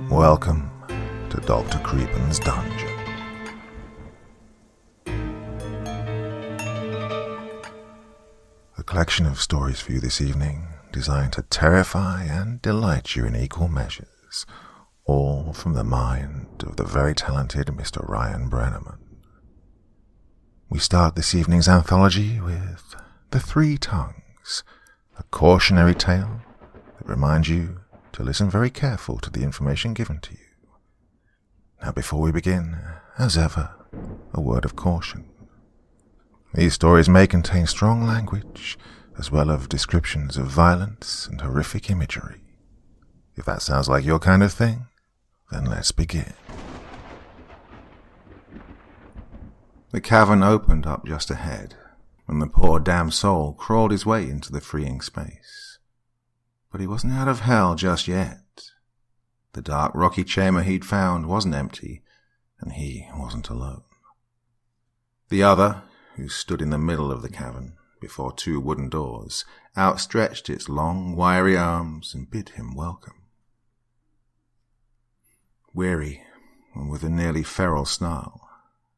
Welcome to Dr. Creepen's dungeon. A collection of stories for you this evening, designed to terrify and delight you in equal measures, all from the mind of the very talented Mr. Ryan Brennaman. We start this evening's anthology with The Three Tongues, a cautionary tale that reminds you to listen very careful to the information given to you. Now, before we begin, as ever, a word of caution. These stories may contain strong language, as well as descriptions of violence and horrific imagery. If that sounds like your kind of thing, then let's begin. The cavern opened up just ahead, and the poor damned soul crawled his way into the freeing space. But he wasn't out of hell just yet. The dark, rocky chamber he'd found wasn't empty, and he wasn't alone. The other, who stood in the middle of the cavern, before two wooden doors, outstretched its long, wiry arms and bid him welcome. Weary, and with a nearly feral snarl,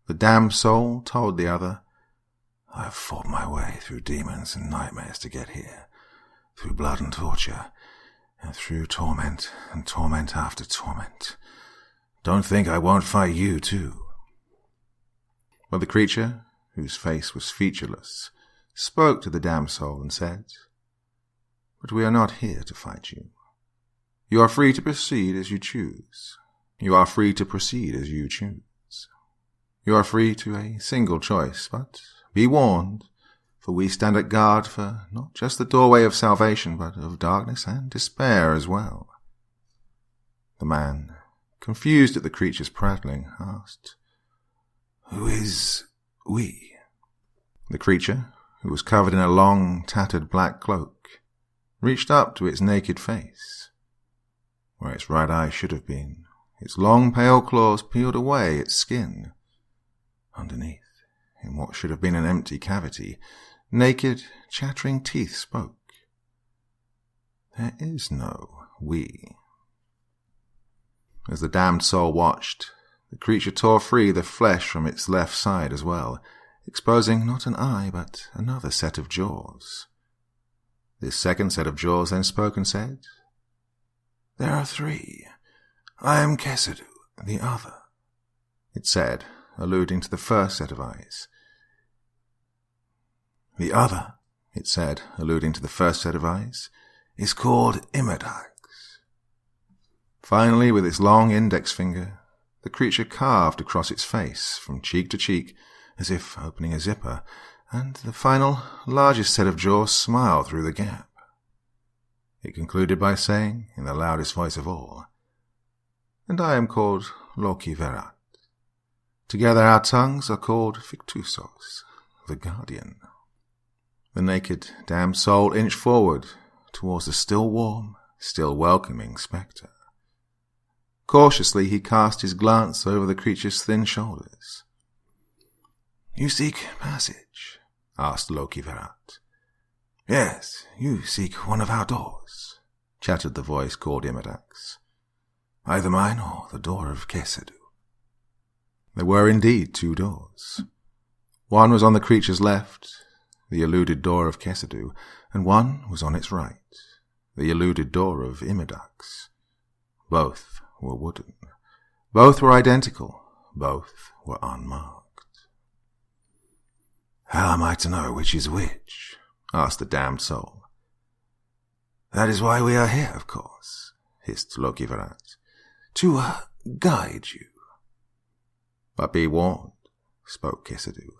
the damned soul told the other, "I've fought my way through demons and nightmares to get here, through blood and torture, and through torment and torment after torment. Don't think I won't fight you, too." But the creature, whose face was featureless, spoke to the damned soul and said, "But we are not here to fight you. You are free to proceed as you choose. You are free to proceed as you choose. You are free to a single choice, but be warned, for we stand at guard for not just the doorway of salvation, but of darkness and despair as well." The man, confused at the creature's prattling, asked, "Who is we?" The creature, who was covered in a long, tattered black cloak, reached up to its naked face. Where its right eye should have been, its long, pale claws peeled away its skin. Underneath, in what should have been an empty cavity, naked, chattering teeth spoke. There is no we. As the damned soul watched, the creature tore free the flesh from its left side as well, exposing not an eye but another set of jaws. This second set of jaws then spoke and said, "There are three. I am Kesedu, the other," it said, alluding to the first set of eyes. "The other," it said, alluding to the first set of eyes, "is called Imidax." Finally, with its long index finger, the creature carved across its face, from cheek to cheek, as if opening a zipper, and the final, largest set of jaws smiled through the gap. It concluded by saying, in the loudest voice of all, "And I am called Loki Verat. Together our tongues are called Fictusos, the Guardian." The naked, damned soul inched forward towards the still warm, still welcoming spectre. Cautiously he cast his glance over the creature's thin shoulders. "You seek passage?" asked Loki Verat. "Yes, you seek one of our doors," chattered the voice called Imidax. "Either mine or the door of Kesedu." There were indeed two doors. One was on the creature's left, the eluded door of Kesedu, and one was on its right, the eluded door of Imidax. Both were wooden. Both were identical. Both were unmarked. "How am I to know which is which?" asked the damned soul. "That is why we are here, of course," hissed Loki Verat. "To guide you." "But be warned," spoke Kesedu.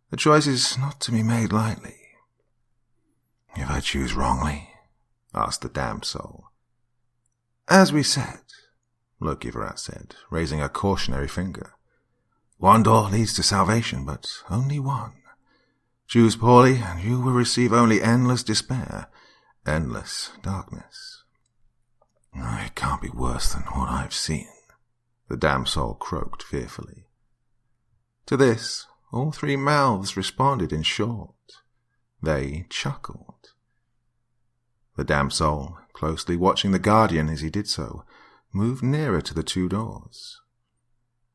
"The choice is not to be made lightly." "If I choose wrongly?" asked the damned soul. "As we said," Loki Verat said, raising a cautionary finger, "one door leads to salvation, but only one. Choose poorly, and you will receive only endless despair, endless darkness." It can't be worse than what I've seen, the damned soul croaked fearfully. To this, all three mouths responded in short. They chuckled. The damned soul, closely watching the guardian as he did so, moved nearer to the two doors.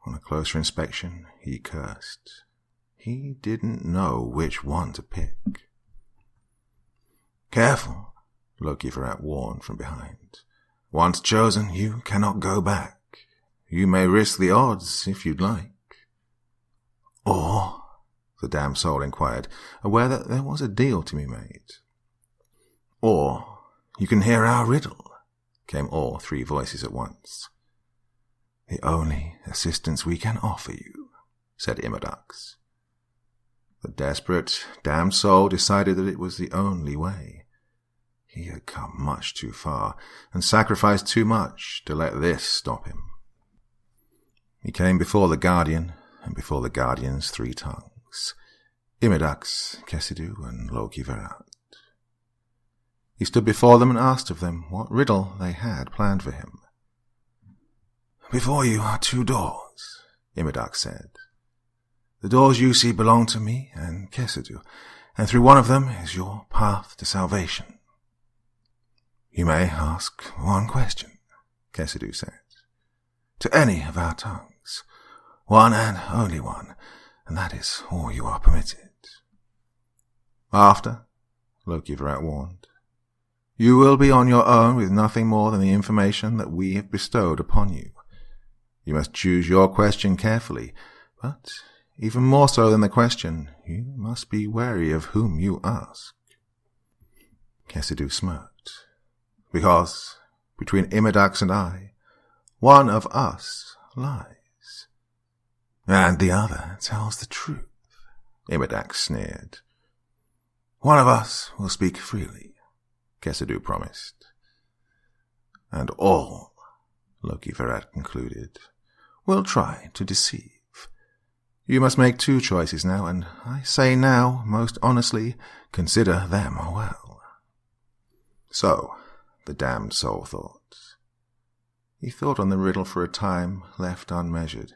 On a closer inspection, he cursed. He didn't know which one to pick. Careful, Loki-Verat warned from behind. Once chosen, you cannot go back. You may risk the odds if you'd like. Or, the damned soul inquired, aware that there was a deal to be made. Or, you can hear our riddle, came all three voices at once. The only assistance we can offer you, said Imadax. The desperate, damned soul decided that it was the only way. He had come much too far, and sacrificed too much to let this stop him. He came before the Guardian, and before the Guardian's three tongues, Imadax, Kesidu, and Loki-Verat. He stood before them and asked of them what riddle they had planned for him. Before you are two doors, Imadax said. The doors you see belong to me and Kesidu, and through one of them is your path to salvation. You may ask one question, Kesidu said, to any of our tongues, one and only one, and that is all you are permitted. After, Loki-Verat warned, you will be on your own with nothing more than the information that we have bestowed upon you. You must choose your question carefully, but even more so than the question, you must be wary of whom you ask. Kesidu smirked, because between Imadax and I, one of us lies, and the other tells the truth, Imadax sneered. One of us will speak freely, Kesidu promised. And all, Loki-Verat concluded, will try to deceive. You must make two choices now, and I say now, most honestly, consider them well. So, the damned soul thought. He thought on the riddle for a time left unmeasured.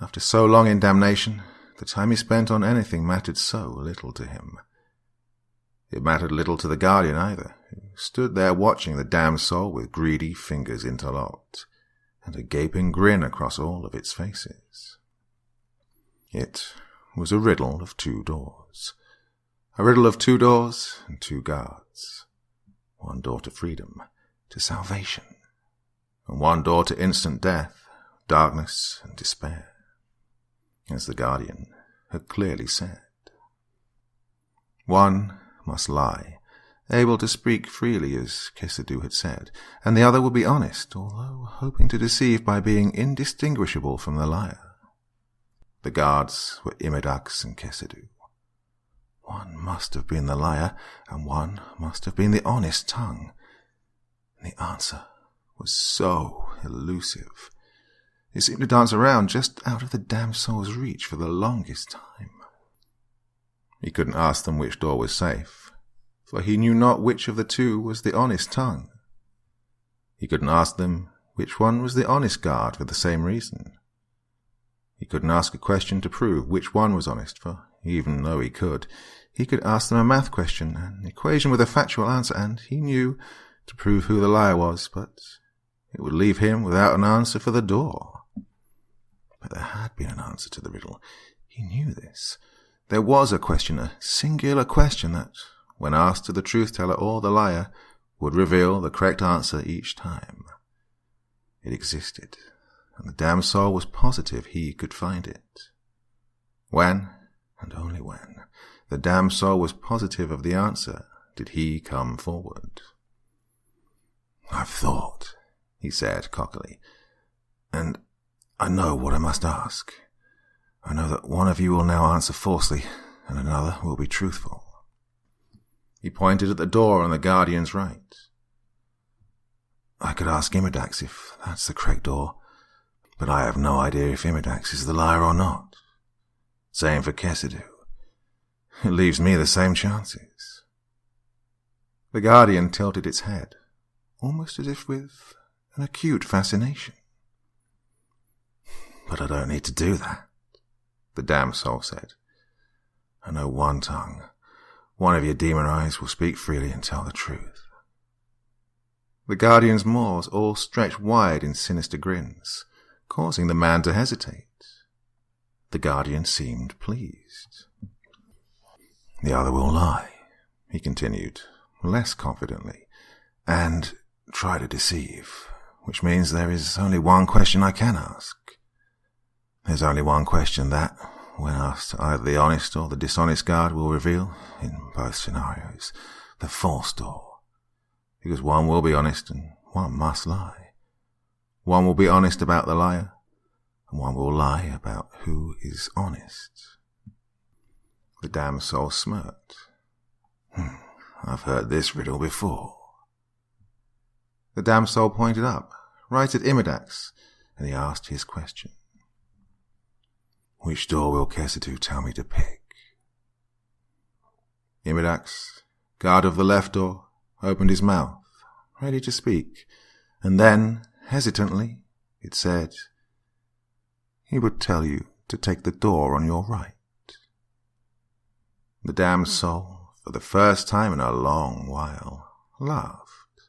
After so long in damnation, the time he spent on anything mattered so little to him. It mattered little to the Guardian either, who stood there watching the damned soul with greedy fingers interlocked, and a gaping grin across all of its faces. It was a riddle of two doors. A riddle of two doors and two guards. One door to freedom, to salvation, and one door to instant death, darkness and despair, as the Guardian had clearly said. One must lie, able to speak freely as Kesidu had said, and the other would be honest, although hoping to deceive by being indistinguishable from the liar. The guards were Imadax and Kesidu. One must have been the liar, and one must have been the honest tongue. And the answer was so elusive. It seemed to dance around just out of the damned soul's reach for the longest time. He couldn't ask them which door was safe, for he knew not which of the two was the honest tongue. He couldn't ask them which one was the honest guard for the same reason. He couldn't ask a question to prove which one was honest, for even though he could ask them a math question, an equation with a factual answer, and he knew to prove who the liar was, but it would leave him without an answer for the door. But there had been an answer to the riddle. He knew this. There was a question, a singular question that, when asked to the truth-teller or the liar, would reveal the correct answer each time. It existed, and the damned soul was positive he could find it. When, and only when, the damned soul was positive of the answer, did he come forward. I've thought, he said cockily, and I know what I must ask. I know that one of you will now answer falsely, and another will be truthful. He pointed at the door on the Guardian's right. I could ask Imadax if that's the correct door, but I have no idea if Imadax is the liar or not. Same for Kesidu. It leaves me the same chances. The Guardian tilted its head, almost as if with an acute fascination. "But I don't need to do that," the damned soul said. "I know one tongue. One of your demon eyes will speak freely and tell the truth." The Guardian's maws all stretched wide in sinister grins, causing the man to hesitate. The Guardian seemed pleased. "The other will lie," he continued, less confidently, "and try to deceive, which means there is only one question I can ask. There's only one question that, when asked, either the honest or the dishonest guard will reveal, in both scenarios, the false door. Because one will be honest and one must lie. One will be honest about the liar, and one will lie about who is honest." The damned soul smirked. "I've heard this riddle before." The damned soul pointed up, right at Imidax, and he asked his question. "Which door will Kesetu tell me to pick?" Imidax, guard of the left door, opened his mouth, ready to speak, and then, hesitantly, it said, "He would tell you to take the door on your right." The damned soul, for the first time in a long while, laughed.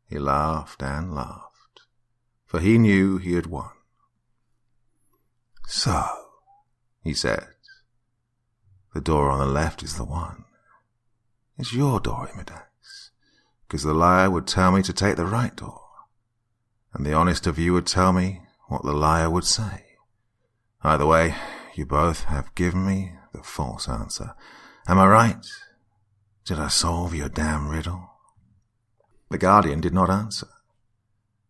He laughed and laughed, for he knew he had won. "So," he said, "the door on the left is the one. It's your door, Imidax, because the liar would tell me to take the right door, and the honest of you would tell me what the liar would say. Either way, you both have given me the false answer. Am I right? Did I solve your damn riddle?" The Guardian did not answer.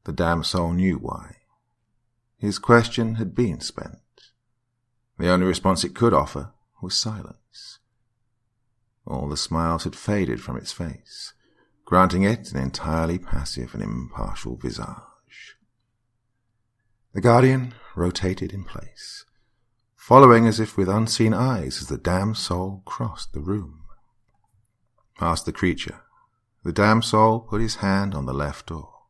The damned soul knew why. His question had been spent. The only response it could offer was silence. All the smiles had faded from its face, granting it an entirely passive and impartial visage. The Guardian rotated in place, following as if with unseen eyes as the damned soul crossed the room. Past the creature, the damned soul put his hand on the left door.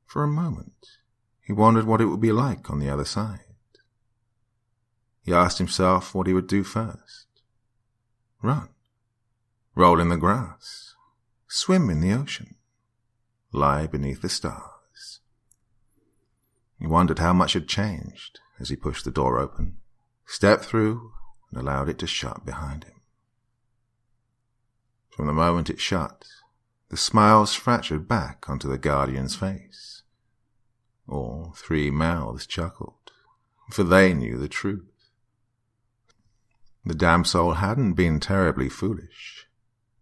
For a moment, he wondered what it would be like on the other side. He asked himself what he would do first. Run. Roll in the grass. Swim in the ocean. Lie beneath the stars. He wondered how much had changed as he pushed the door open, stepped through, and allowed it to shut behind him. From the moment it shut, the smiles fractured back onto the Guardian's face. All three mouths chuckled, for they knew the truth. The damned soul hadn't been terribly foolish,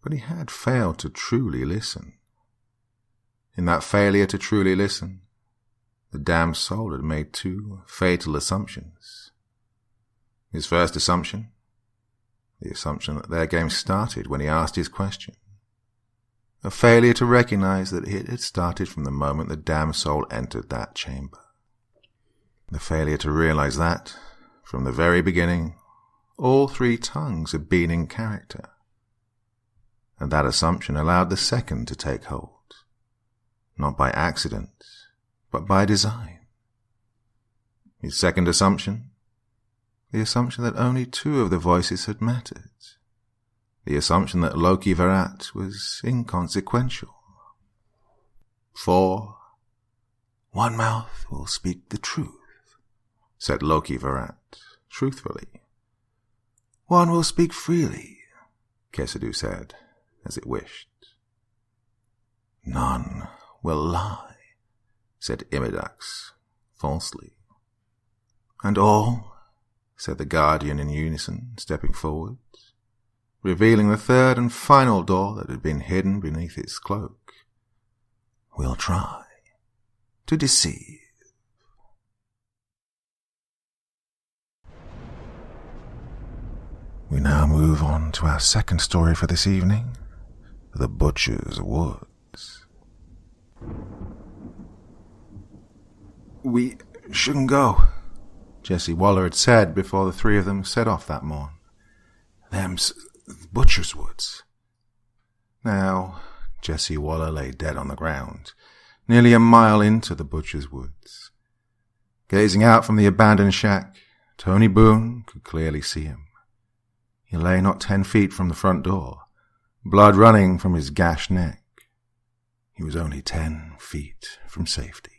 but he had failed to truly listen. In that failure to truly listen, the damned soul had made two fatal assumptions. His first assumption, the assumption that their game started when he asked his question. A failure to recognize that it had started from the moment the damned soul entered that chamber. The failure to realize that, from the very beginning, all three tongues had been in character. And that assumption allowed the second to take hold, not by accident, but by design. His second assumption, the assumption that only two of the voices had mattered, the assumption that Loki Varat was inconsequential. For one mouth will speak the truth, said Loki Varat, truthfully. One will speak freely, Kesetu said, as it wished. None will lie, said Imidax, falsely. And all, said the Guardian in unison, stepping forward, revealing the third and final door that had been hidden beneath its cloak, will try to deceive. We now move on to our second story for this evening, The Butcher's Woods. We shouldn't go, Jessie Waller had said before the three of them set off that morn. Them's Butcher's Woods. Now, Jesse Waller lay dead on the ground, nearly a mile into the butcher's woods. Gazing out from the abandoned shack, Tony Boone could clearly see him. He lay not 10 feet from the front door, blood running from his gashed neck. He was only 10 feet from safety.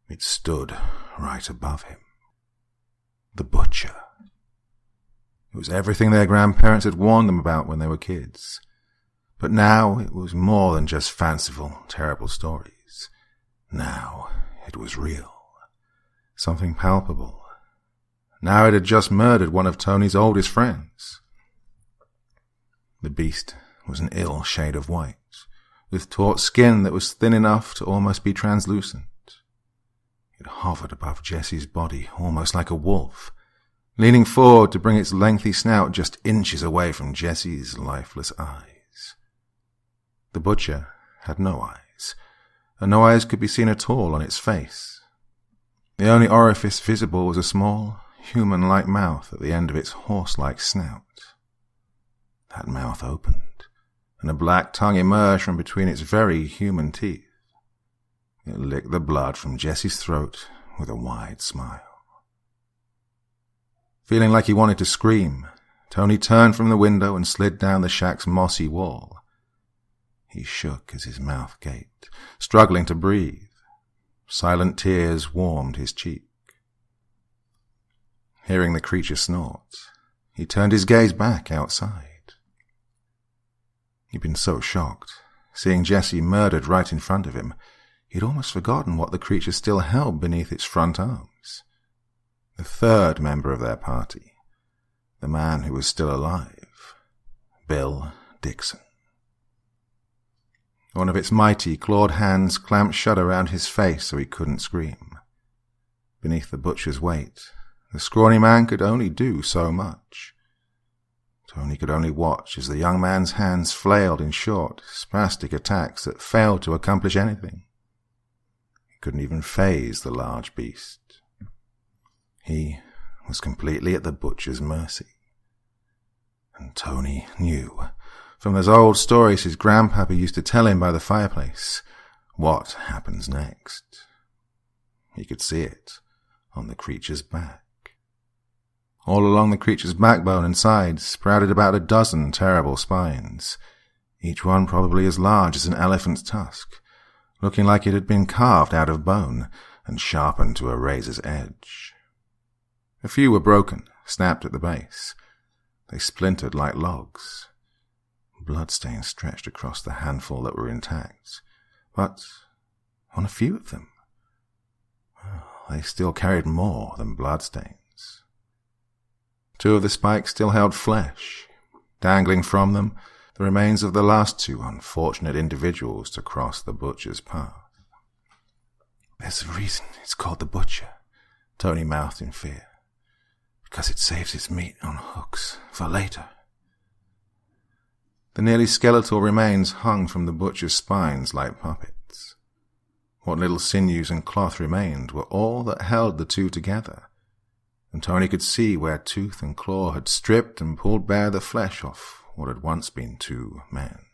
It stood right above him. The butcher. It was everything their grandparents had warned them about when they were kids. But now it was more than just fanciful, terrible stories. Now it was real. Something palpable. Now it had just murdered one of Tony's oldest friends. The beast was an ill shade of white, with taut skin that was thin enough to almost be translucent. It hovered above Jesse's body almost like a wolf, leaning forward to bring its lengthy snout just inches away from Jesse's lifeless eyes. The butcher had no eyes, and no eyes could be seen at all on its face. The only orifice visible was a small, human-like mouth at the end of its horse-like snout. That mouth opened, and a black tongue emerged from between its very human teeth. It licked the blood from Jesse's throat with a wide smile. Feeling like he wanted to scream, Tony turned from the window and slid down the shack's mossy wall. He shook as his mouth gaped, struggling to breathe. Silent tears warmed his cheek. Hearing the creature snort, he turned his gaze back outside. He'd been so shocked, seeing Jesse murdered right in front of him, he'd almost forgotten what the creature still held beneath its front arms. The third member of their party, the man who was still alive, Bill Dixon. One of its mighty, clawed hands clamped shut around his face so he couldn't scream. Beneath the butcher's weight, the scrawny man could only do so much. Tony could only watch as the young man's hands flailed in short, spastic attacks that failed to accomplish anything. He couldn't even faze the large beast. He was completely at the butcher's mercy. And Tony knew, from those old stories his grandpapa used to tell him by the fireplace, what happens next. He could see it on the creature's back. All along the creature's backbone and sides sprouted about a dozen terrible spines, each one probably as large as an elephant's tusk, looking like it had been carved out of bone and sharpened to a razor's edge. A few were broken, snapped at the base. They splintered like logs. Bloodstains stretched across the handful that were intact, but on a few of them, they still carried more than bloodstains. 2 of the spikes still held flesh, dangling from them the remains of the last 2 unfortunate individuals to cross the butcher's path. "There's a reason it's called the butcher," Tony mouthed in fear. "Because it saves its meat on hooks for later." The nearly skeletal remains hung from the butcher's spines like puppets. What little sinews and cloth remained were all that held the 2 together, and Tony could see where tooth and claw had stripped and pulled bare the flesh off what had once been 2 men.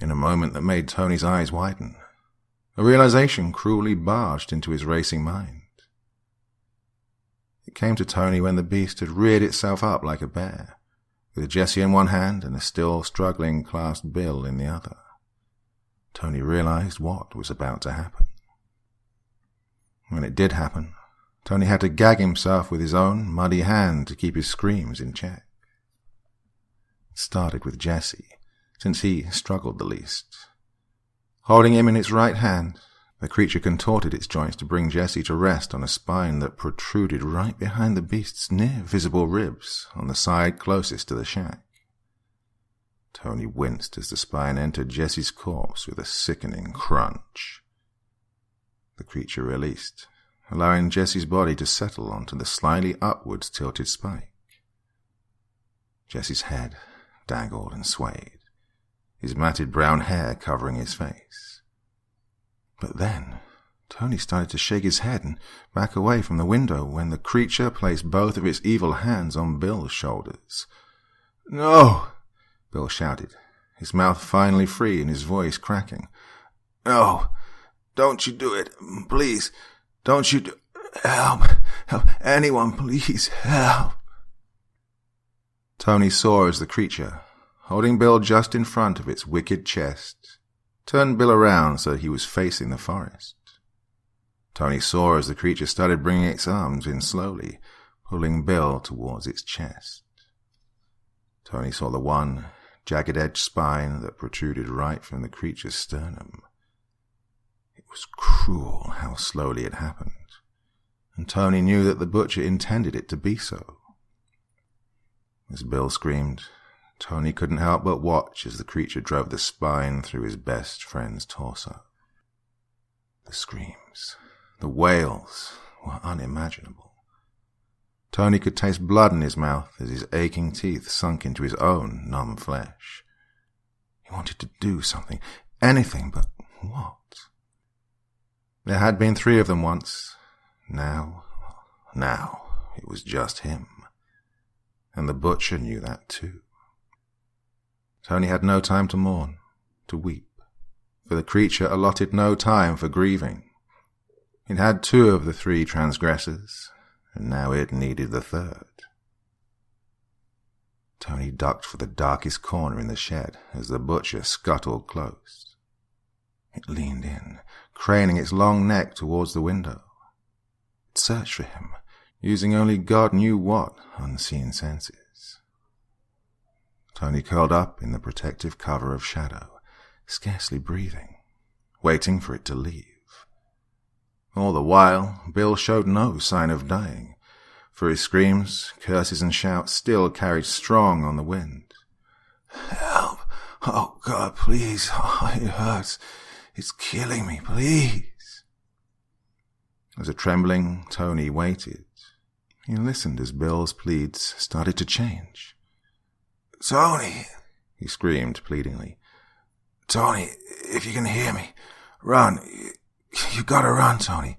In a moment that made Tony's eyes widen, a realization cruelly barged into his racing mind. It came to Tony when the beast had reared itself up like a bear, with Jesse in one hand and a still struggling clasped Bill in the other. Tony realized what was about to happen. When it did happen, Tony had to gag himself with his own muddy hand to keep his screams in check. It started with Jesse, since he struggled the least. Holding him in its right hand, the creature contorted its joints to bring Jesse to rest on a spine that protruded right behind the beast's near-visible ribs on the side closest to the shack. Tony winced as the spine entered Jesse's corpse with a sickening crunch. The creature released, allowing Jesse's body to settle onto the slightly upwards tilted spike. Jesse's head dangled and swayed, his matted brown hair covering his face. But then Tony started to shake his head and back away from the window when the creature placed both of its evil hands on Bill's shoulders. "No!" Bill shouted, his mouth finally free and his voice cracking. "No, don't you do it. Please, don't you do... Help! Help! Anyone, please, help!" Tony saw as the creature, holding Bill just in front of its wicked chest, turned Bill around so he was facing the forest. Tony saw as the creature started bringing its arms in slowly, pulling Bill towards its chest. Tony saw the one jagged-edged spine that protruded right from the creature's sternum. It was cruel how slowly it happened, and Tony knew that the butcher intended it to be so. As Bill screamed, Tony couldn't help but watch as the creature drove the spine through his best friend's torso. The screams, the wails, were unimaginable. Tony could taste blood in his mouth as his aching teeth sunk into his own numb flesh. He wanted to do something, anything, but what? There had been 3 of them once. Now it was just him. And the butcher knew that too. Tony had no time to mourn, to weep, for the creature allotted no time for grieving. It had 2 of the 3 transgressors, and now it needed the 3rd. Tony ducked for the darkest corner in the shed as the butcher scuttled close. It leaned in, craning its long neck towards the window. It searched for him, using only God knew what unseen senses. Tony curled up in the protective cover of shadow, scarcely breathing, waiting for it to leave. All the while, Bill showed no sign of dying, for his screams, curses and shouts still carried strong on the wind. "Help! Oh, God, please! Oh, it hurts! It's killing me, please!" As a trembling Tony waited, he listened as Bill's pleads started to change. "Tony!" he screamed pleadingly. "Tony, if you can hear me, run! You gotta run, Tony.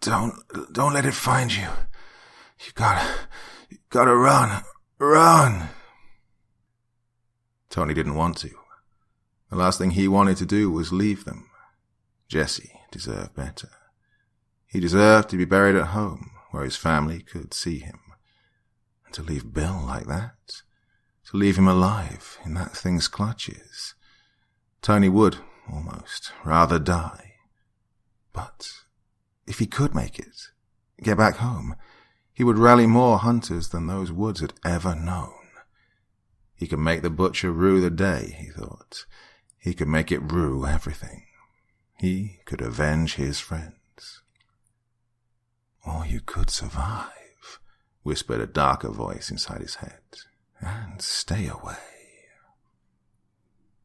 Don't let it find you. You gotta run. Run!" Tony didn't want to. The last thing he wanted to do was leave them. Jesse deserved better. He deserved to be buried at home, where his family could see him. And to leave Bill like that, to leave him alive in that thing's clutches, Tony would, almost, rather die. But if he could make it, get back home, he would rally more hunters than those woods had ever known. He could make the butcher rue the day, he thought. He could make it rue everything. He could avenge his friends. "Or you could survive," whispered a darker voice inside his head, "and stay away."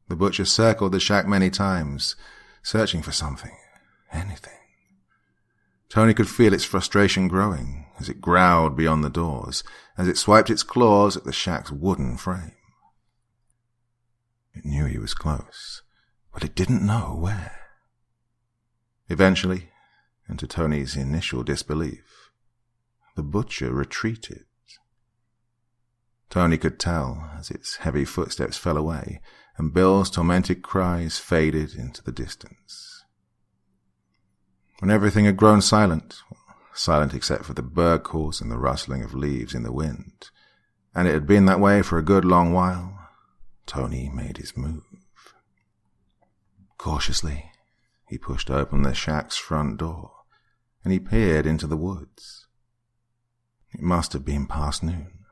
The butcher circled the shack many times, searching for something, anything. Tony could feel its frustration growing as it growled beyond the doors, as it swiped its claws at the shack's wooden frame. It knew he was close, but it didn't know where. Eventually, and to Tony's initial disbelief, the butcher retreated. Tony could tell as its heavy footsteps fell away and Bill's tormented cries faded into the distance. When everything had grown silent except for the bird calls and the rustling of leaves in the wind, and it had been that way for a good long while, Tony made his move. Cautiously, he pushed open the shack's front door, and he peered into the woods. It must have been past noon,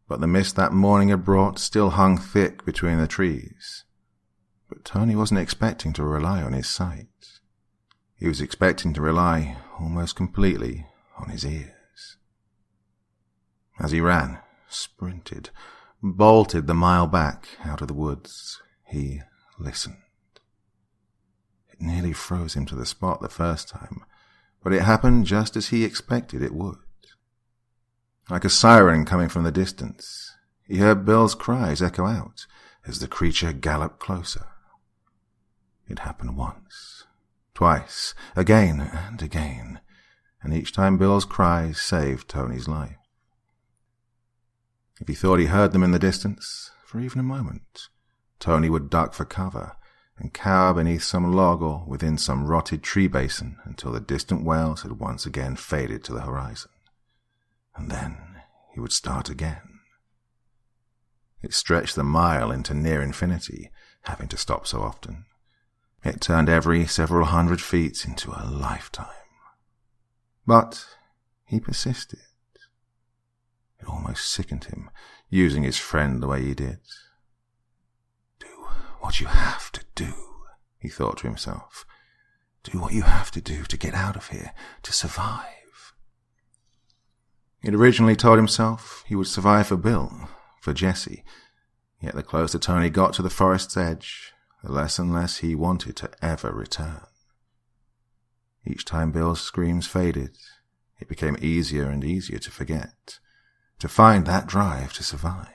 but the mist that morning had brought still hung thick between the trees. But Tony wasn't expecting to rely on his sight. He was expecting to rely almost completely on his ears. As he ran, sprinted, bolted the mile back out of the woods, he listened. It nearly froze him to the spot the first time, but it happened just as he expected it would. Like a siren coming from the distance, he heard Bill's cries echo out as the creature galloped closer. It happened once, twice, again and again, and each time Bill's cries saved Tony's life. If he thought he heard them in the distance, for even a moment, Tony would duck for cover and cower beneath some log or within some rotted tree basin until the distant wails had once again faded to the horizon. And then he would start again. It stretched the mile into near infinity, having to stop so often. It turned every several hundred feet into a lifetime. But he persisted. It almost sickened him, using his friend the way he did. Do what you have to do, he thought to himself. Do what you have to do to get out of here, to survive. He'd originally told himself he would survive for Bill, for Jesse, yet the closer Tony got to the forest's edge, the less and less he wanted to ever return. Each time Bill's screams faded, it became easier and easier to forget, to find that drive to survive.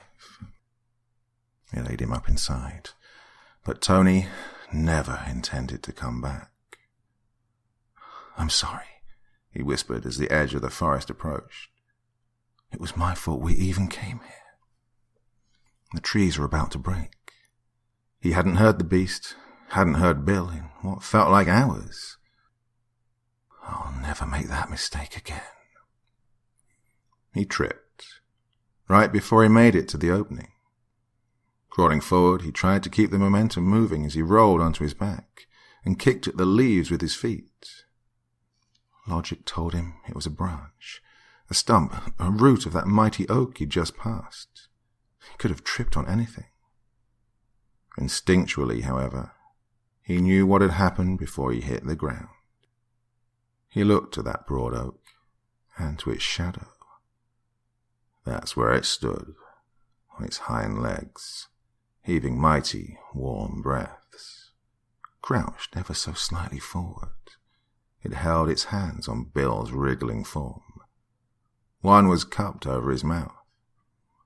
It ate him up inside, but Tony never intended to come back. "I'm sorry," he whispered as the edge of the forest approached. "It was my fault we even came here." The trees were about to break. He hadn't heard the beast, hadn't heard Bill in what felt like hours. I'll never make that mistake again. He tripped, right before he made it to the opening. Crawling forward, he tried to keep the momentum moving as he rolled onto his back and kicked at the leaves with his feet. Logic told him it was a branch, a stump, a root of that mighty oak he'd just passed. He could have tripped on anything. Instinctually, however, he knew what had happened before he hit the ground. He looked to that broad oak, and to its shadow. That's where it stood, on its hind legs, heaving mighty, warm breaths. Crouched ever so slightly forward, it held its hands on Bill's wriggling form. One was cupped over his mouth,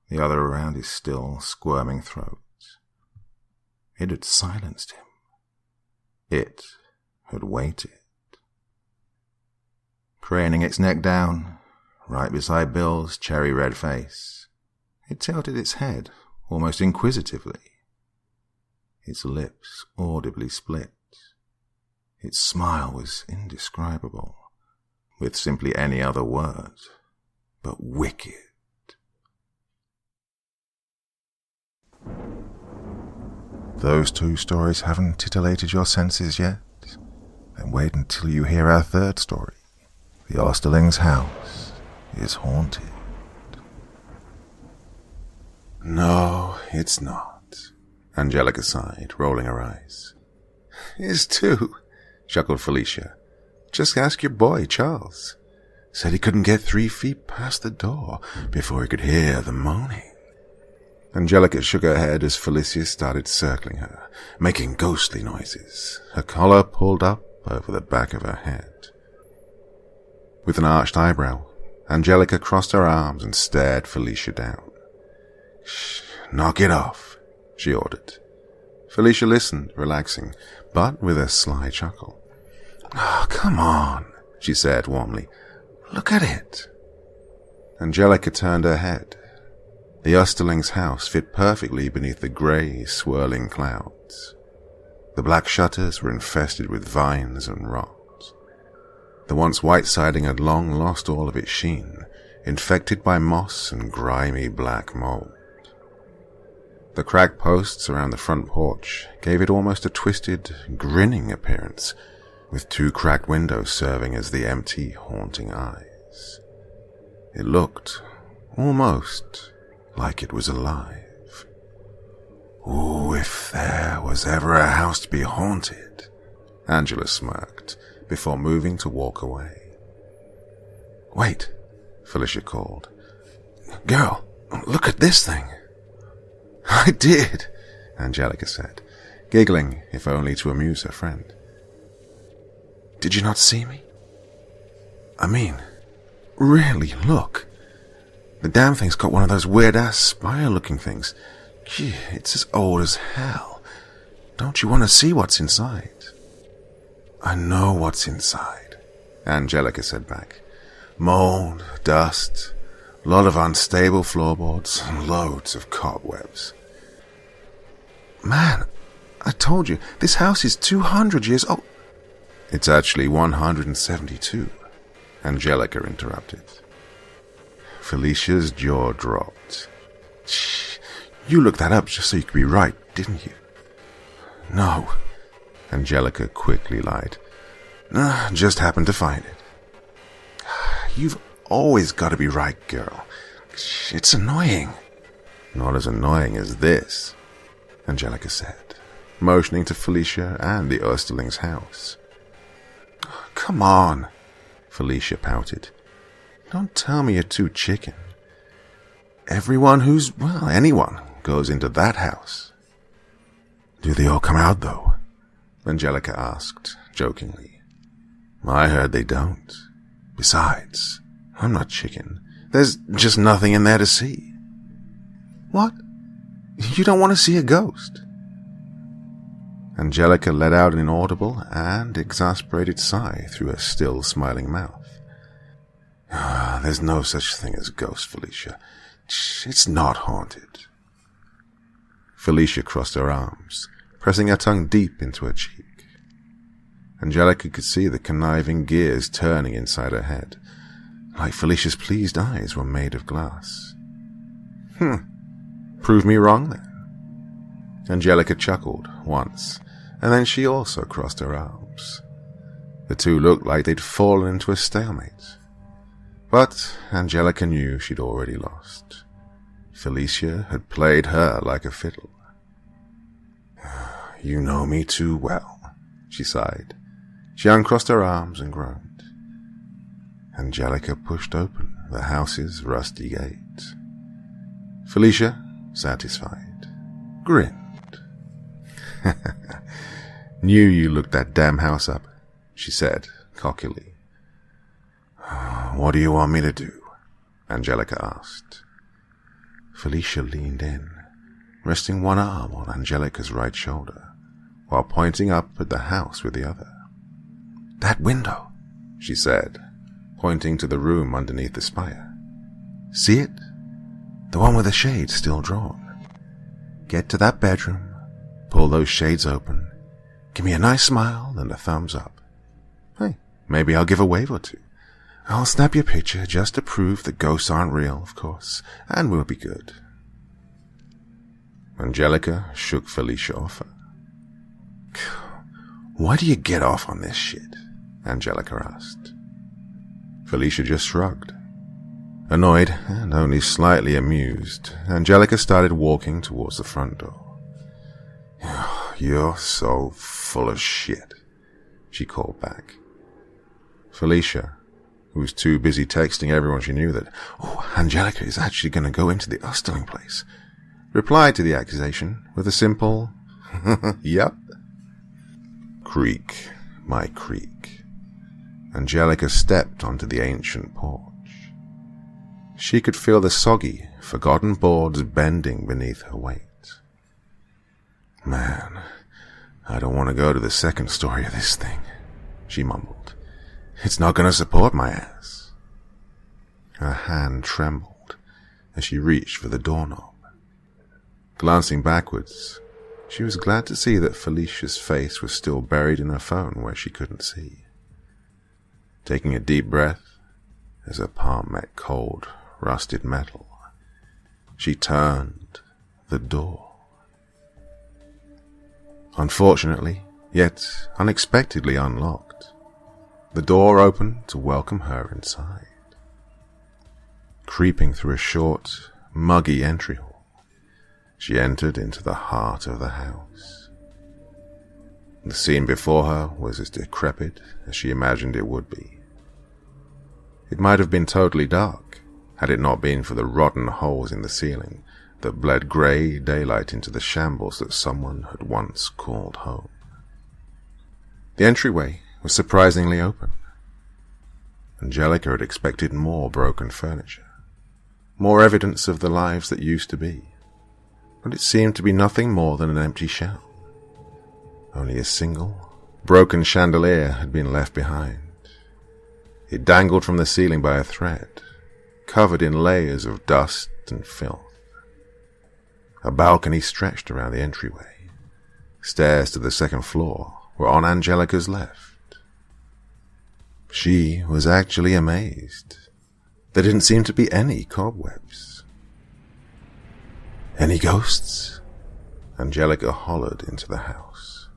the other around his still, squirming throat. It had silenced him. It had waited. Craning its neck down, right beside Bill's cherry-red face, it tilted its head almost inquisitively. Its lips audibly split. Its smile was indescribable, with simply any other word but wicked. Those two stories haven't titillated your senses yet? Then wait until you hear our third story. The Oesterling's house is haunted. No, it's not, Angelica sighed, rolling her eyes. Is too, chuckled Felicia. Just ask your boy, Charles. Said he couldn't get 3 feet past the door before he could hear the moaning. Angelica shook her head as Felicia started circling her, making ghostly noises, her collar pulled up over the back of her head. With an arched eyebrow, Angelica crossed her arms and stared Felicia down. "Shh, knock it off," she ordered. Felicia listened, relaxing, but with a sly chuckle. "Oh, come on," she said warmly. "Look at it." Angelica turned her head. The Oesterling's house fit perfectly beneath the grey, swirling clouds. The black shutters were infested with vines and rot. The once white siding had long lost all of its sheen, infected by moss and grimy black mold. The cracked posts around the front porch gave it almost a twisted, grinning appearance, with 2 cracked windows serving as the empty, haunting eyes. It looked, almost, like it was alive. "Ooh, if there was ever a house to be haunted," Angela smirked, before moving to walk away. "Wait," Felicia called. "Girl, look at this thing." "I did," Angelica said, giggling, if only to amuse her friend. "Did you not see me? I mean, really, look. The damn thing's got one of those weird-ass spire-looking things. Gee, it's as old as hell. Don't you want to see what's inside?" "I know what's inside," Angelica said back. "Mold, dust, a lot of unstable floorboards, and loads of cobwebs." Man, I told you, this house is 200 years old. It's actually 172, Angelica interrupted. Felicia's jaw dropped. Shh, you looked that up just so you could be right, didn't you? No, Angelica quickly lied. Just happened to find it. You've always got to be right, girl. It's annoying. Not as annoying as this, Angelica said, motioning to Felicia and the Oesterling's house. Come on, Felicia pouted. Don't tell me you're too chicken. Everyone anyone goes into that house. Do they all come out, though? Angelica asked, jokingly. I heard they don't. Besides, I'm not chicken. There's just nothing in there to see. What? You don't want to see a ghost? Angelica let out an inaudible and exasperated sigh through her still smiling mouth. There's no such thing as ghosts, Felicia. It's not haunted. Felicia crossed her arms, pressing her tongue deep into her cheek. Angelica could see the conniving gears turning inside her head, like Felicia's pleased eyes were made of glass. Prove me wrong, then. Angelica chuckled once, and then she also crossed her arms. The two looked like they'd fallen into a stalemate. But Angelica knew she'd already lost. Felicia had played her like a fiddle. You know me too well, she sighed. She uncrossed her arms and groaned. Angelica pushed open the house's rusty gate. Felicia, satisfied, grinned. Knew you looked that damn house up, she said, cockily. What do you want me to do? Angelica asked. Felicia leaned in, resting one arm on Angelica's right shoulder, while pointing up at the house with the other. That window, she said, pointing to the room underneath the spire. See it? The one with the shades still drawn. Get to that bedroom, pull those shades open, give me a nice smile and a thumbs up. Hey, maybe I'll give a wave or two. I'll snap your picture just to prove that ghosts aren't real, of course, and we'll be good. Angelica shook Felicia off her. Why do you get off on this shit? Angelica asked. Felicia just shrugged. Annoyed and only slightly amused, Angelica started walking towards the front door. You're so full of shit, she called back. Felicia, who was too busy texting everyone she knew that, Angelica is actually going to go into the Oesterling place, replied to the accusation with a simple, yep. Creak, my creak. Angelica stepped onto the ancient porch. She could feel the soggy, forgotten boards bending beneath her weight. Man, I don't want to go to the second story of this thing, she mumbled. It's not going to support my ass. Her hand trembled as she reached for the doorknob. Glancing backwards, she was glad to see that Felicia's face was still buried in her phone where she couldn't see. Taking a deep breath, as her palm met cold, rusted metal, she turned the door. Unfortunately, yet unexpectedly unlocked, the door opened to welcome her inside. Creeping through a short, muggy entry hall, she entered into the heart of the house. The scene before her was as decrepit as she imagined it would be. It might have been totally dark, had it not been for the rotten holes in the ceiling that bled grey daylight into the shambles that someone had once called home. The entryway was surprisingly open. Angelica had expected more broken furniture, more evidence of the lives that used to be, but it seemed to be nothing more than an empty shell. Only a single, broken chandelier had been left behind. It dangled from the ceiling by a thread, covered in layers of dust and filth. A balcony stretched around the entryway, Stairs to the second floor were on Angelica's left. She was actually amazed. There didn't seem to be any cobwebs. "Any ghosts?" Angelica hollered into the house.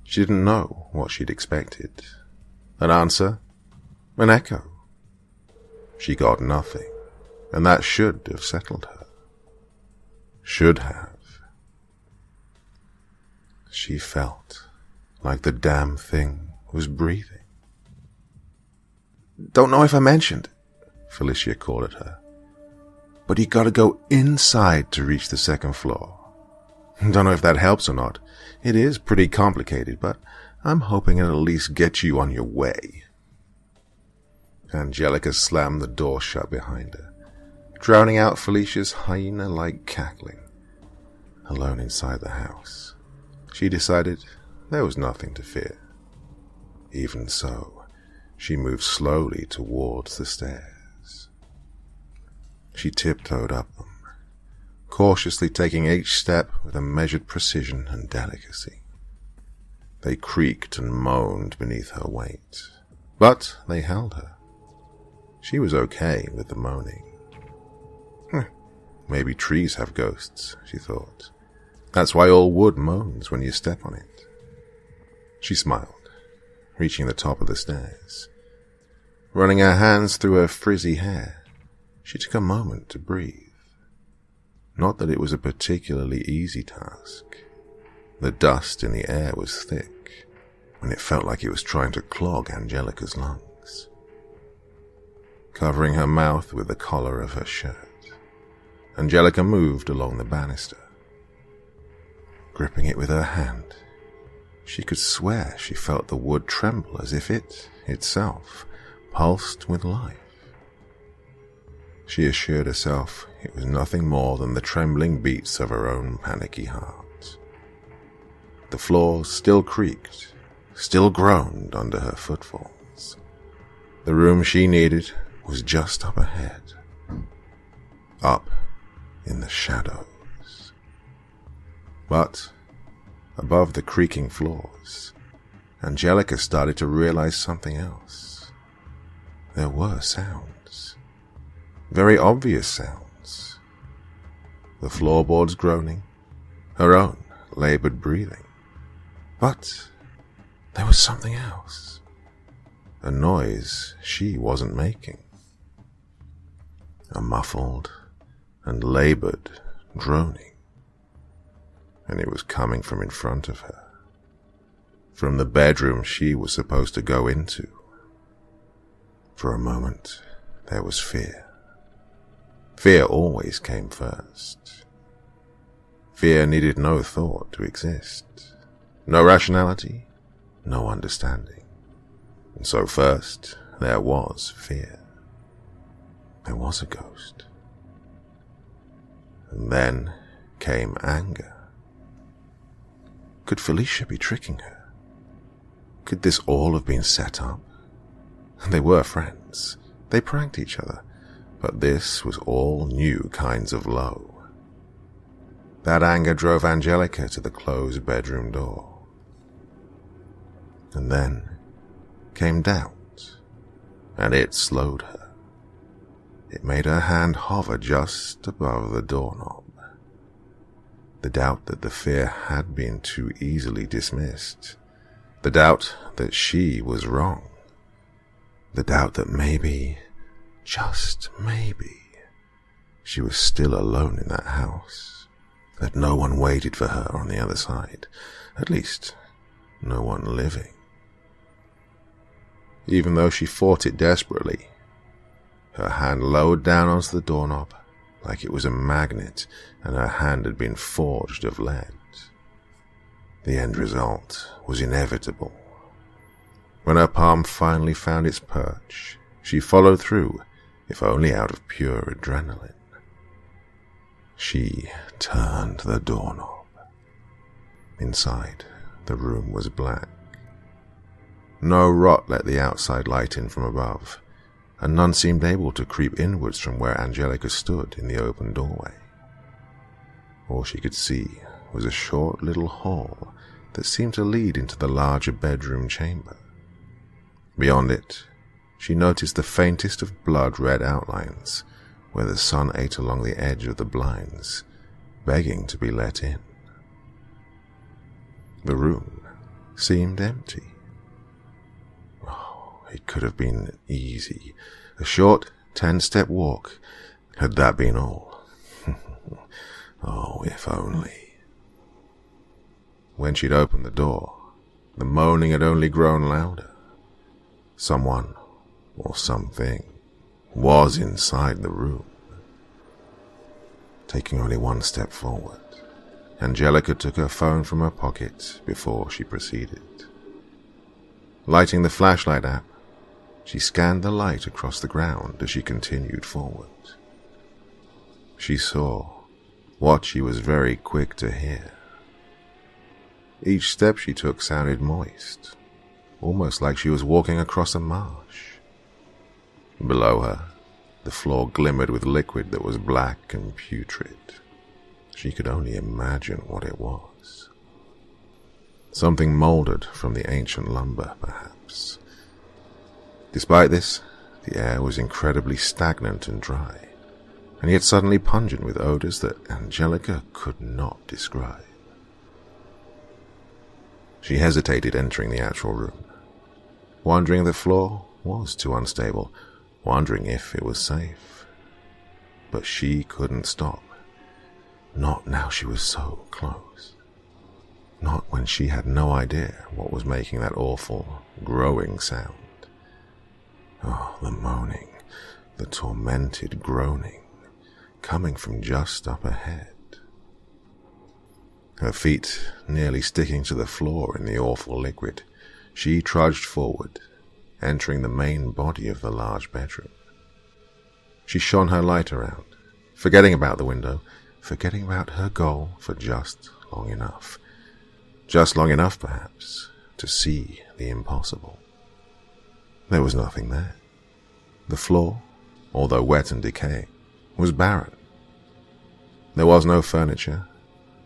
She didn't know what she'd expected. An answer? An echo? She got nothing, and that should have settled her. Should have. She felt like the damn thing was breathing. "Don't know if I mentioned," Felicia called at her, "but you gotta go inside to reach the second floor. Don't know if that helps or not. It is pretty complicated, but I'm hoping it'll at least get you on your way." Angelica slammed the door shut behind her, drowning out Felicia's hyena-like cackling. Alone inside the house, she decided there was nothing to fear. Even so, she moved slowly towards the stairs. She tiptoed up them, cautiously taking each step with a measured precision and delicacy. They creaked and moaned beneath her weight, but they held her. She was okay with the moaning. Maybe trees have ghosts, she thought. That's why all wood moans when you step on it. She smiled, reaching the top of the stairs. Running her hands through her frizzy hair, she took a moment to breathe. Not that it was a particularly easy task. The dust in the air was thick, and it felt like it was trying to clog Angelica's lungs. Covering her mouth with the collar of her shirt, Angelica moved along the banister. Gripping it with her hand, she could swear she felt the wood tremble as if it, itself, pulsed with life. She assured herself it was nothing more than the trembling beats of her own panicky heart. The floor still creaked, still groaned under her footfalls. The room she needed was just up ahead. Up in the shadows. But above the creaking floors, Angelica started to realize something else. There were sounds. Very obvious sounds. The floorboards groaning, her own labored breathing. But there was something else. A noise she wasn't making. A muffled and labored droning. And it was coming from in front of her. From the bedroom she was supposed to go into. For a moment, there was fear. Fear always came first. Fear needed no thought to exist. No rationality, no understanding. And so first, there was fear. There was a ghost. And then came anger. Could Felicia be tricking her? Could this all have been set up? They were friends. They pranked each other. But this was all new kinds of low. That anger drove Angelica to the closed bedroom door. And then came doubt, and it slowed her. It made her hand hover just above the doorknob. The doubt that the fear had been too easily dismissed. The doubt that she was wrong. The doubt that maybe, just maybe, she was still alone in that house. That no one waited for her on the other side. At least, no one living. Even though she fought it desperately, her hand lowered down onto the doorknob like it was a magnet and her hand had been forged of lead. The end result was inevitable. When her palm finally found its perch, she followed through, if only out of pure adrenaline. She turned the doorknob. Inside, the room was black. No rot let the outside light in from above, and none seemed able to creep inwards from where Angelica stood in the open doorway. All she could see was a short little hall that seemed to lead into the larger bedroom chamber. Beyond it, she noticed the faintest of blood-red outlines where the sun ate along the edge of the blinds, begging to be let in. The room seemed empty. Oh, it could have been easy. A short 10-step walk, had that been all. Oh, if only. When she'd opened the door, the moaning had only grown louder. Someone, or something, was inside the room. Taking only one step forward, Angelica took her phone from her pocket before she proceeded. Lighting the flashlight app, she scanned the light across the ground as she continued forward. She saw what she was very quick to hear. Each step she took sounded moist, almost like she was walking across a marsh. Below her, the floor glimmered with liquid that was black and putrid. She could only imagine what it was. Something molded from the ancient lumber, perhaps. Despite this, the air was incredibly stagnant and dry, and yet suddenly pungent with odors that Angelica could not describe. She hesitated entering the actual room, wondering if the floor was too unstable, wondering if it was safe. But she couldn't stop. Not now she was so close. Not when she had no idea what was making that awful, growing sound. Oh, the moaning, the tormented groaning, coming from just up ahead. Her feet nearly sticking to the floor in the awful liquid, she trudged forward, entering the main body of the large bedroom. She shone her light around, forgetting about the window, forgetting about her goal for just long enough. Just long enough, perhaps, to see the impossible. There was nothing there. The floor, although wet and decaying, was barren. There was no furniture,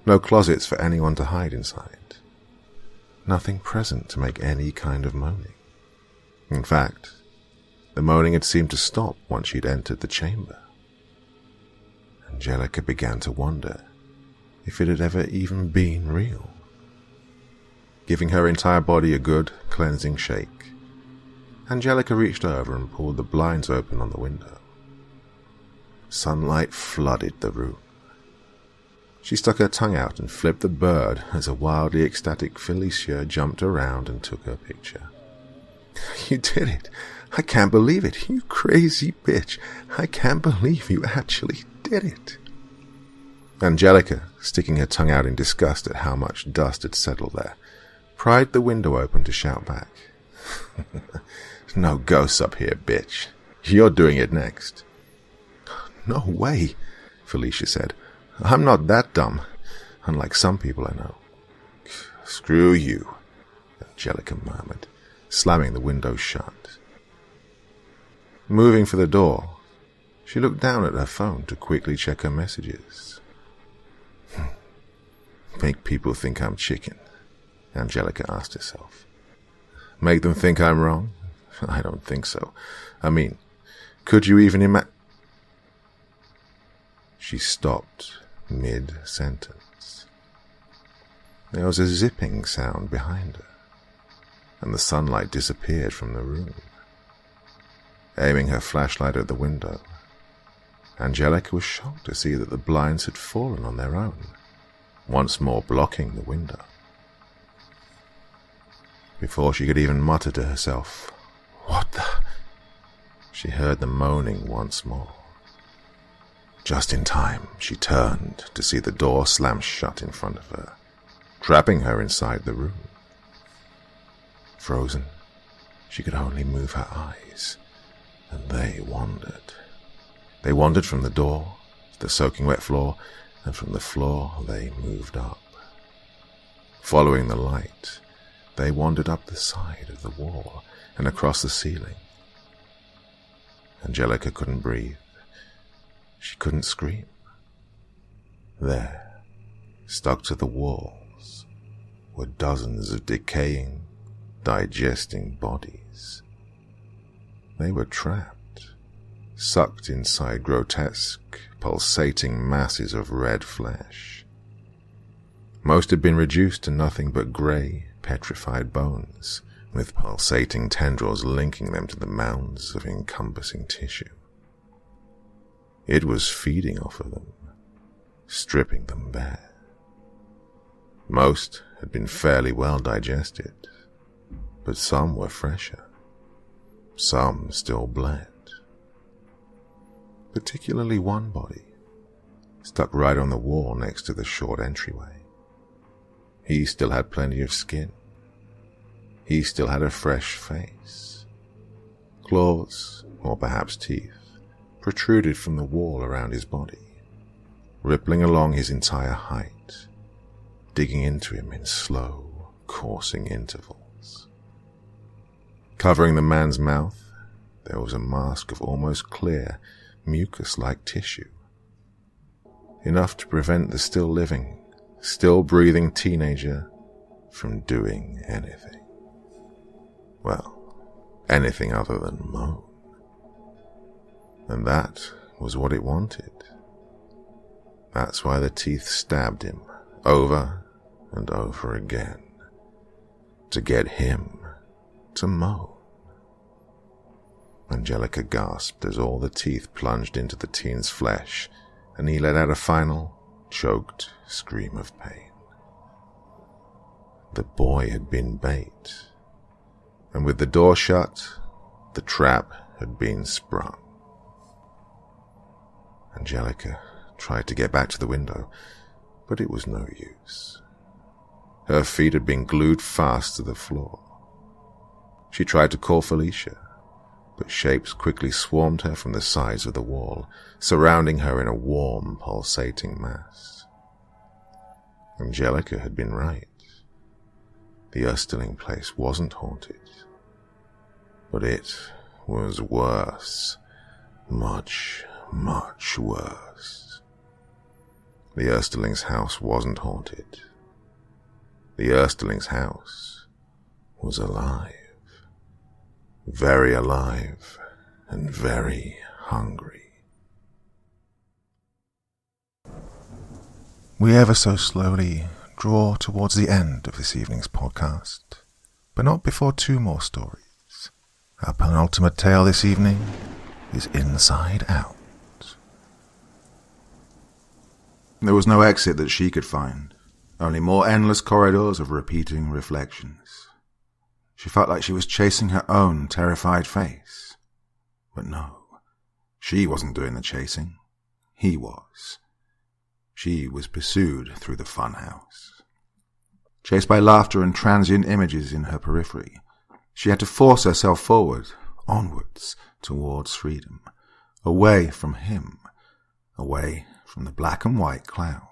no closets for anyone to hide inside. Nothing present to make any kind of moaning. In fact, the moaning had seemed to stop once she'd entered the chamber. Angelica began to wonder if it had ever even been real. Giving her entire body a good, cleansing shake, Angelica reached over and pulled the blinds open on the window. Sunlight flooded the room. She stuck her tongue out and flipped the bird as a wildly ecstatic Felicia jumped around and took her picture. "You did it! I can't believe it! You crazy bitch! I can't believe you actually did it!" Angelica, sticking her tongue out in disgust at how much dust had settled there, pried the window open to shout back. "No ghosts up here, bitch. You're doing it next." "No way," Felicia said. "I'm not that dumb, unlike some people I know." "Screw you," Angelica murmured, slamming the window shut. Moving for the door, she looked down at her phone to quickly check her messages. Make people think I'm chicken, Angelica asked herself. Make them think I'm wrong? I don't think so. I mean, could you even imagine? She stopped mid-sentence. There was a zipping sound behind her, and the sunlight disappeared from the room. Aiming her flashlight at the window, Angelica was shocked to see that the blinds had fallen on their own, once more blocking the window. Before she could even mutter to herself, "What the?" she heard the moaning once more. Just in time, she turned to see the door slam shut in front of her, trapping her inside the room. Frozen, she could only move her eyes, and they wandered. They wandered from the door to the soaking wet floor, and from the floor they moved up. Following the light, they wandered up the side of the wall and across the ceiling. Angelica couldn't breathe. She couldn't scream. There, stuck to the walls, were dozens of decaying, digesting bodies. They were trapped, sucked inside grotesque, pulsating masses of red flesh. Most had been reduced to nothing but grey, petrified bones, with pulsating tendrils linking them to the mounds of encompassing tissue. It was feeding off of them, stripping them bare. Most had been fairly well digested, but some were fresher. Some still bled. Particularly one body, stuck right on the wall next to the short entryway. He still had plenty of skin. He still had a fresh face. Claws, or perhaps teeth, protruded from the wall around his body, rippling along his entire height, digging into him in slow, coursing intervals. Covering the man's mouth, there was a mask of almost clear, mucus-like tissue, enough to prevent the still living, still breathing teenager from doing anything. Well, anything other than moan. And that was what it wanted. That's why the teeth stabbed him over and over again, to get him to moan. Angelica gasped as all the teeth plunged into the teen's flesh, and he let out a final, choked scream of pain. The boy had been bait, and with the door shut, the trap had been sprung. Angelica tried to get back to the window, but it was no use. Her feet had been glued fast to the floor. She tried to call Felicia, but shapes quickly swarmed her from the sides of the wall, surrounding her in a warm, pulsating mass. Angelica had been right. The Oesterling place wasn't haunted. But it was worse. Much, much worse. The Oesterling's house wasn't haunted. The Oesterling's house was alive. Very alive and very hungry. We ever so slowly draw towards the end of this evening's podcast, but not before two more stories. Our penultimate tale this evening is Inside Out. There was no exit that she could find, only more endless corridors of repeating reflections. She felt like she was chasing her own terrified face. But no, she wasn't doing the chasing. He was. She was pursued through the funhouse. Chased by laughter and transient images in her periphery, she had to force herself forward, onwards, towards freedom, away from him, away from the black and white clown.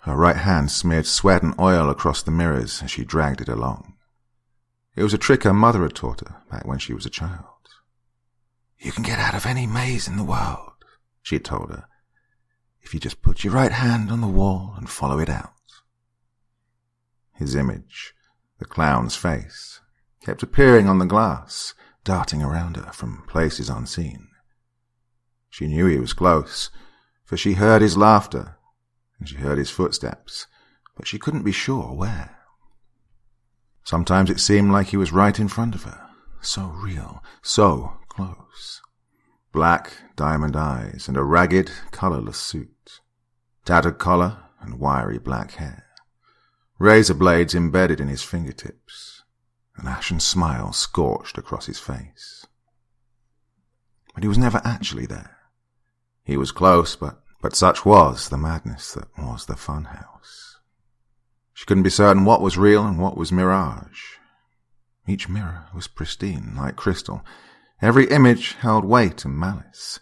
Her right hand smeared sweat and oil across the mirrors as she dragged it along. It was a trick her mother had taught her back when she was a child. "You can get out of any maze in the world," she had told her, "if you just put your right hand on the wall and follow it out." His image, the clown's face, kept appearing on the glass, darting around her from places unseen. She knew he was close, for she heard his laughter, and she heard his footsteps, but she couldn't be sure where. Sometimes it seemed like he was right in front of her, so real, so close. Black, diamond eyes and a ragged, colourless suit, tattered collar and wiry black hair, razor blades embedded in his fingertips, an ashen smile scorched across his face. But he was never actually there. He was close, but such was the madness that was the funhouse. She couldn't be certain what was real and what was mirage. Each mirror was pristine, like crystal. Every image held weight and malice.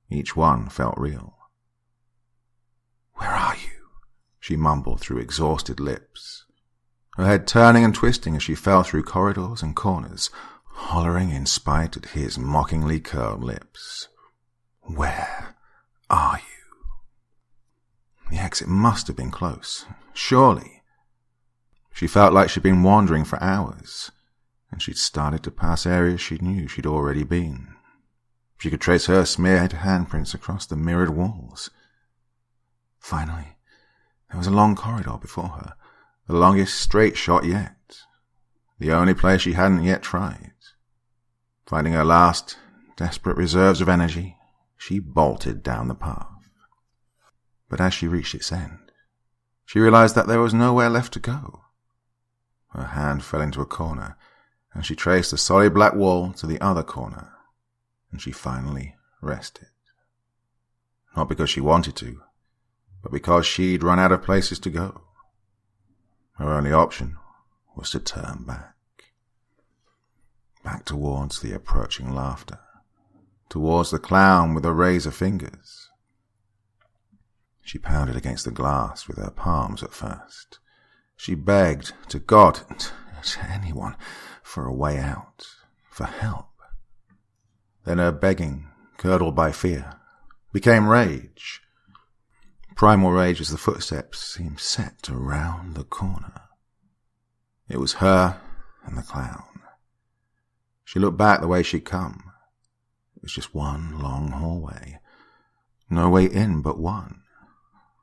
Each one felt real. "Where are you?" she mumbled through exhausted lips, her head turning and twisting as she fell through corridors and corners, hollering in spite at his mockingly curled lips. "Where are you?" The exit must have been close. Surely. She felt like she'd been wandering for hours, and she'd started to pass areas she knew she'd already been. She could trace her smeared handprints across the mirrored walls. Finally, there was a long corridor before her, the longest straight shot yet, the only place she hadn't yet tried. Finding her last, desperate reserves of energy, she bolted down the path. But as she reached its end, she realized that there was nowhere left to go. Her hand fell into a corner, and she traced the solid black wall to the other corner, and she finally rested. Not because she wanted to, but because she'd run out of places to go. Her only option was to turn back. Back towards the approaching laughter, towards the clown with the razor fingers. She pounded against the glass with her palms at first. She begged to God, to anyone, for a way out, for help. Then her begging, curdled by fear, became rage. Primal rage as the footsteps seemed set to round the corner. It was her and the clown. She looked back the way she'd come. It was just one long hallway. No way in but one.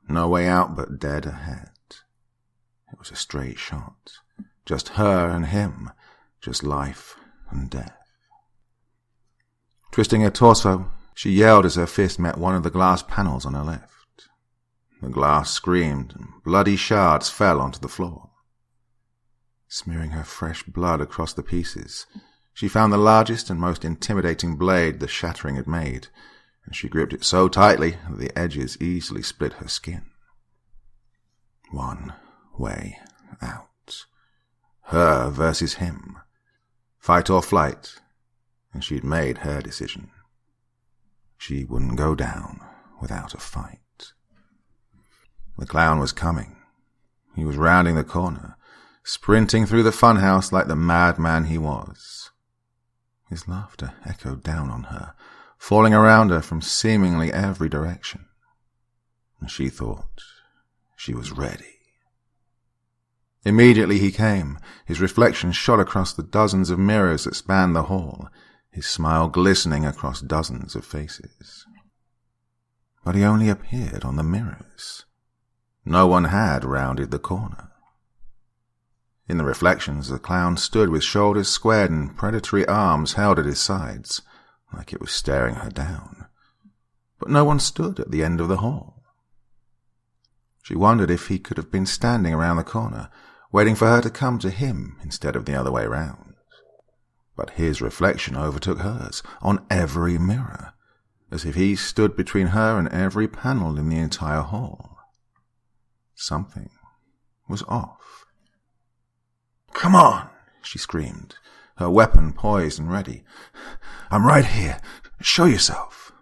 No way out but dead ahead. It was a straight shot. Just her and him. Just life and death. Twisting her torso, she yelled as her fist met one of the glass panels on her left. The glass screamed, and bloody shards fell onto the floor. Smearing her fresh blood across the pieces, she found the largest and most intimidating blade the shattering had made, and she gripped it so tightly that the edges easily split her skin. One way out. Her versus him. Fight or flight, and she'd made her decision. She wouldn't go down without a fight. The clown was coming. He was rounding the corner, sprinting through the funhouse like the madman he was. His laughter echoed down on her, falling around her from seemingly every direction. And she thought she was ready. Immediately he came, his reflection shot across the dozens of mirrors that spanned the hall, his smile glistening across dozens of faces. But he only appeared on the mirrors. No one had rounded the corner. In the reflections, the clown stood with shoulders squared and predatory arms held at his sides, like it was staring her down. But no one stood at the end of the hall. She wondered if he could have been standing around the corner, waiting for her to come to him instead of the other way round. But his reflection overtook hers on every mirror, as if he stood between her and every panel in the entire hall. Something was off. "Come on," she screamed, her weapon poised and ready. "I'm right here. Show yourself."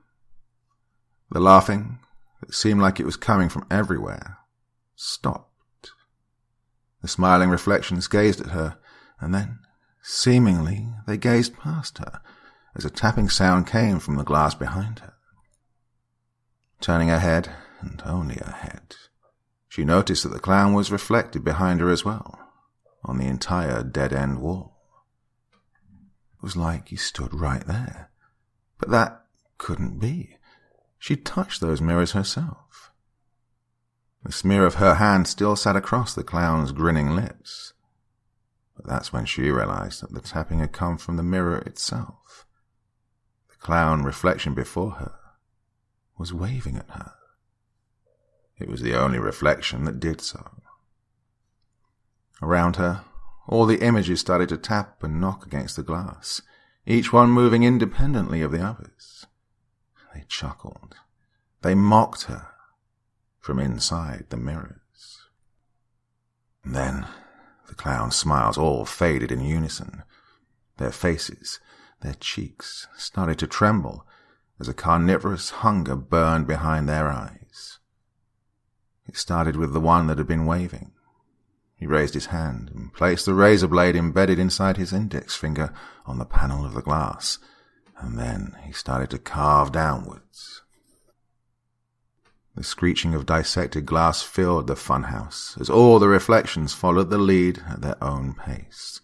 The laughing, that seemed like it was coming from everywhere, stopped. The smiling reflections gazed at her, and then, seemingly, they gazed past her, as a tapping sound came from the glass behind her. Turning her head, and only her head, she noticed that the clown was reflected behind her as well, on the entire dead-end wall. It was like he stood right there. But that couldn't be. She'd touched those mirrors herself. The smear of her hand still sat across the clown's grinning lips. But that's when she realized that the tapping had come from the mirror itself. The clown reflection before her was waving at her. It was the only reflection that did so. Around her, all the images started to tap and knock against the glass, each one moving independently of the others. They chuckled. They mocked her from inside the mirrors. And then the clown's smiles all faded in unison. Their faces, their cheeks, started to tremble as a carnivorous hunger burned behind their eyes. It started with the one that had been waving. He raised his hand and placed the razor blade embedded inside his index finger on the panel of the glass, and then he started to carve downwards. The screeching of dissected glass filled the funhouse as all the reflections followed the lead at their own pace,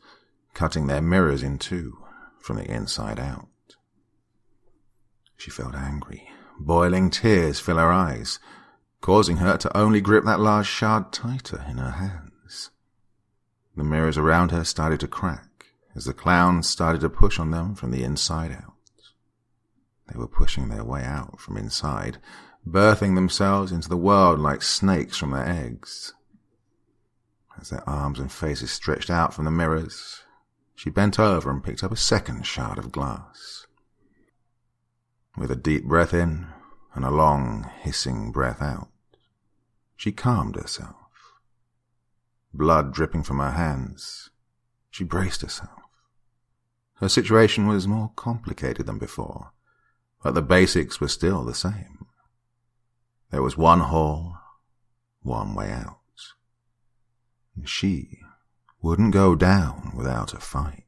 cutting their mirrors in two from the inside out. She felt angry. Boiling tears fill her eyes, causing her to only grip that large shard tighter in her hands. The mirrors around her started to crack as the clowns started to push on them from the inside out. They were pushing their way out from inside, birthing themselves into the world like snakes from their eggs. As their arms and faces stretched out from the mirrors, she bent over and picked up a second shard of glass. With a deep breath in and a long, hissing breath out, she calmed herself. Blood dripping from her hands, she braced herself. Her situation was more complicated than before, but the basics were still the same. There was one hall, one way out. And she wouldn't go down without a fight.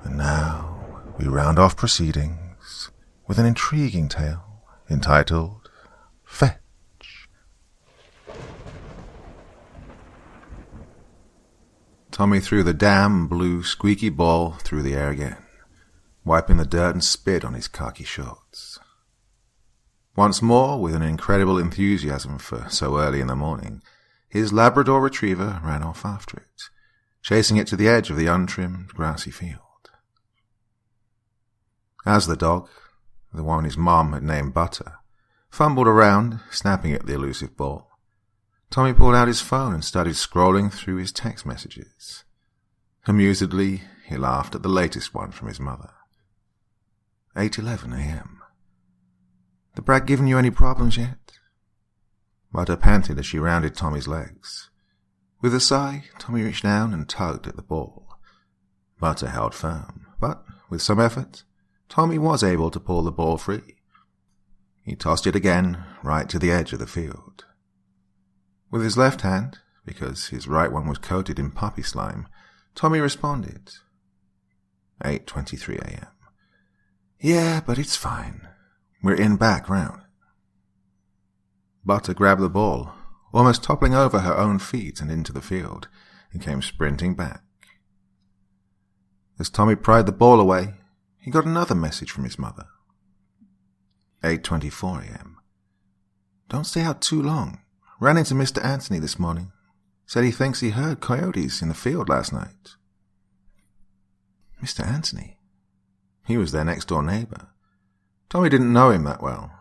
And now we round off proceedings with an intriguing tale entitled Fetch. Tommy threw the damn blue squeaky ball through the air again, wiping the dirt and spit on his khaki shorts. Once more, with an incredible enthusiasm for so early in the morning, his Labrador retriever ran off after it, chasing it to the edge of the untrimmed grassy field. As the dog, the one his mom had named Butter, fumbled around, snapping at the elusive ball, Tommy pulled out his phone and started scrolling through his text messages. Amusedly, he laughed at the latest one from his mother. 8:11 a.m. The brat given you any problems yet? Butter panted as she rounded Tommy's legs. With a sigh, Tommy reached down and tugged at the ball. Butter held firm, but with some effort, Tommy was able to pull the ball free. He tossed it again, right to the edge of the field. With his left hand, because his right one was coated in puppy slime, Tommy responded. 8:23 a.m. Yeah, but it's fine. We're in back round. Butter grabbed the ball, almost toppling over her own feet and into the field, and came sprinting back. As Tommy pried the ball away, he got another message from his mother. 8:24 a.m. Don't stay out too long. Ran into Mr. Anthony this morning. Said he thinks he heard coyotes in the field last night. Mr. Anthony? He was their next-door neighbor. Tommy didn't know him that well.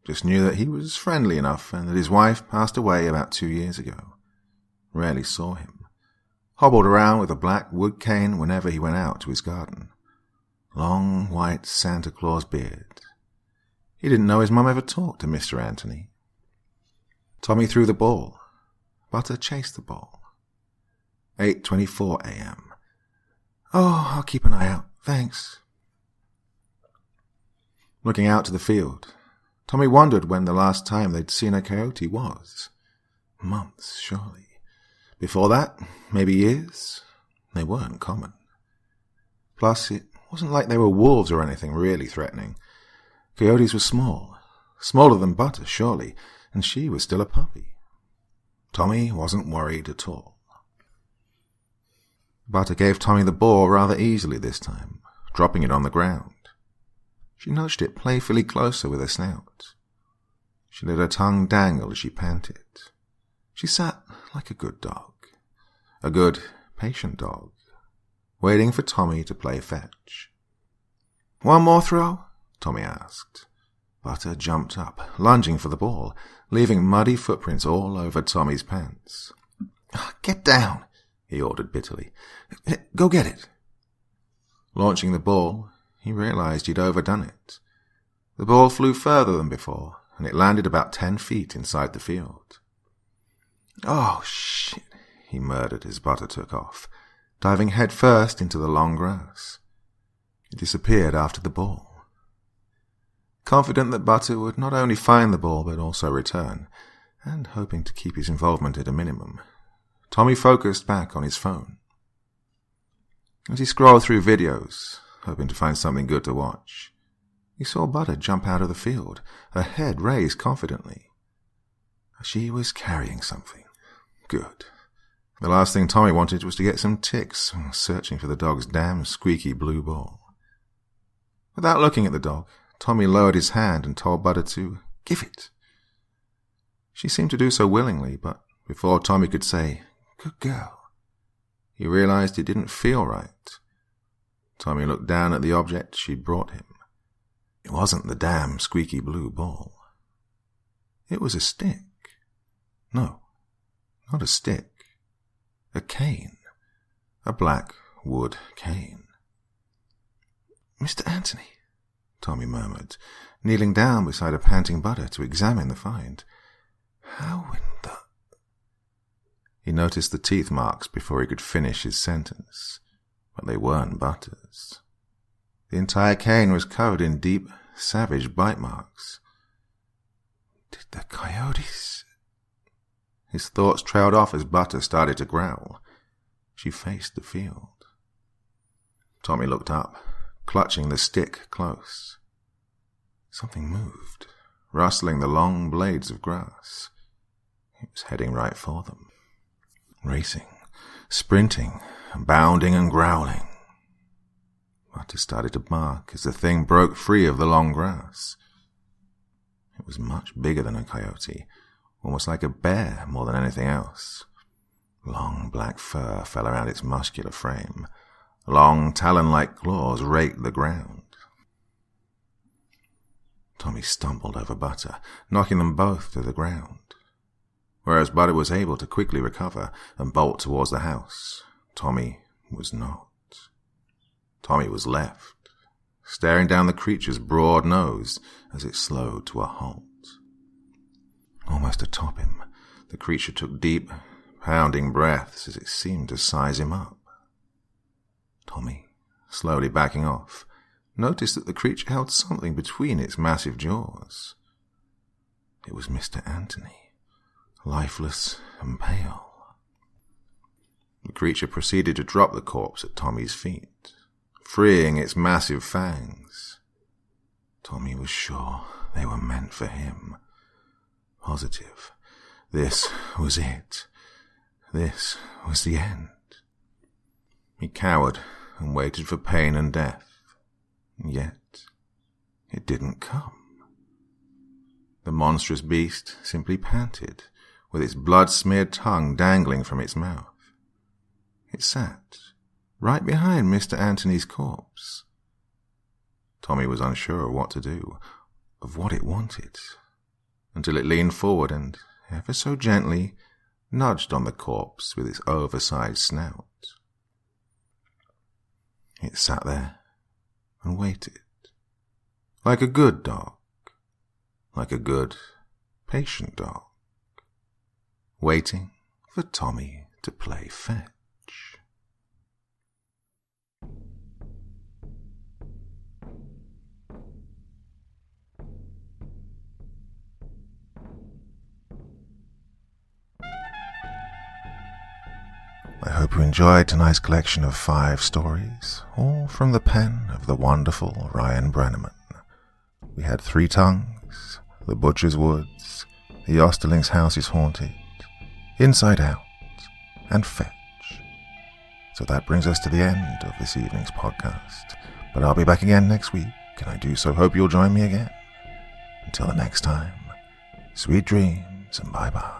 Just knew that he was friendly enough and that his wife passed away about 2 years ago. Rarely saw him. Hobbled around with a black wood cane whenever he went out to his garden. Long, white Santa Claus beard. He didn't know his mum ever talked to Mr. Anthony. Tommy threw the ball. Butter chased the ball. 8:24 a.m. Oh, I'll keep an eye out. Thanks. Looking out to the field, Tommy wondered when the last time they'd seen a coyote was. Months, surely. Before that, maybe years. They weren't common. Plus, it wasn't like they were wolves or anything really threatening. Coyotes were small. Smaller than Butter, surely, and she was still a puppy. Tommy wasn't worried at all. Butter gave Tommy the ball rather easily this time, dropping it on the ground. She nudged it playfully closer with her snout. She let her tongue dangle as she panted. She sat like a good dog. A good, patient dog, waiting for Tommy to play fetch. One more throw? Tommy asked. Butter jumped up, lunging for the ball, leaving muddy footprints all over Tommy's pants. Get down, he ordered bitterly. Go get it. Launching the ball, he realized he'd overdone it. The ball flew further than before, and it landed about 10 feet inside the field. Oh, shit, he murmured as Butter took off, diving headfirst into the long grass. He disappeared after the ball. Confident that Butter would not only find the ball but also return, and hoping to keep his involvement at a minimum, Tommy focused back on his phone. As he scrolled through videos, hoping to find something good to watch, He saw Butter jump out of the field, her head raised confidently. She was carrying something. Good. The last thing Tommy wanted was to get some ticks searching for the dog's damn squeaky blue ball. Without looking at the dog, Tommy lowered his hand and told Butter to give it. She seemed to do so willingly, but before Tommy could say, "Good girl," he realized it didn't feel right. Tommy looked down at the object she'd brought him. It wasn't the damn squeaky blue ball. It was a stick. No, not a stick. A cane. A black wood cane. "Mr. Anthony," Tommy murmured, kneeling down beside a panting Butter to examine the find. "How in the—" He noticed the teeth marks before he could finish his sentence, but they weren't Butter's. The entire cane was covered in deep, savage bite marks. Did the coyotes... His thoughts trailed off as Butter started to growl. She faced the field. Tommy looked up, clutching the stick close. Something moved, rustling the long blades of grass. It was heading right for them. Racing, sprinting, bounding and growling. Butter started to bark as the thing broke free of the long grass. It was much bigger than a coyote, almost like a bear more than anything else. Long black fur fell around its muscular frame. Long talon-like claws raked the ground. Tommy stumbled over Butter, knocking them both to the ground. Whereas Butter was able to quickly recover and bolt towards the house, Tommy was not. Tommy was left, staring down the creature's broad nose as it slowed to a halt. Almost atop him, the creature took deep, pounding breaths as it seemed to size him up. Tommy, slowly backing off, noticed that the creature held something between its massive jaws. It was Mr. Anthony, lifeless and pale. The creature proceeded to drop the corpse at Tommy's feet, freeing its massive fangs. Tommy was sure they were meant for him. Positive. This was it. This was the end. He cowered and waited for pain and death. Yet it didn't come. The monstrous beast simply panted, with its blood-smeared tongue dangling from its mouth. It sat right behind Mr. Anthony's corpse. Tommy was unsure of what to do, of what it wanted, until it leaned forward and, ever so gently, nudged on the corpse with its oversized snout. It sat there and waited, like a good dog, like a good, patient dog, waiting for Tommy to play fetch. I hope you enjoyed tonight's collection of 5 stories, all from the pen of the wonderful Ryan Brennaman. We had 3 Tongues, The Butcher's Woods, The Oesterling's House is Haunted, Inside Out, and Fetch. So that brings us to the end of this evening's podcast, but I'll be back again next week, and I do so hope you'll join me again. Until the next time, sweet dreams and bye-bye.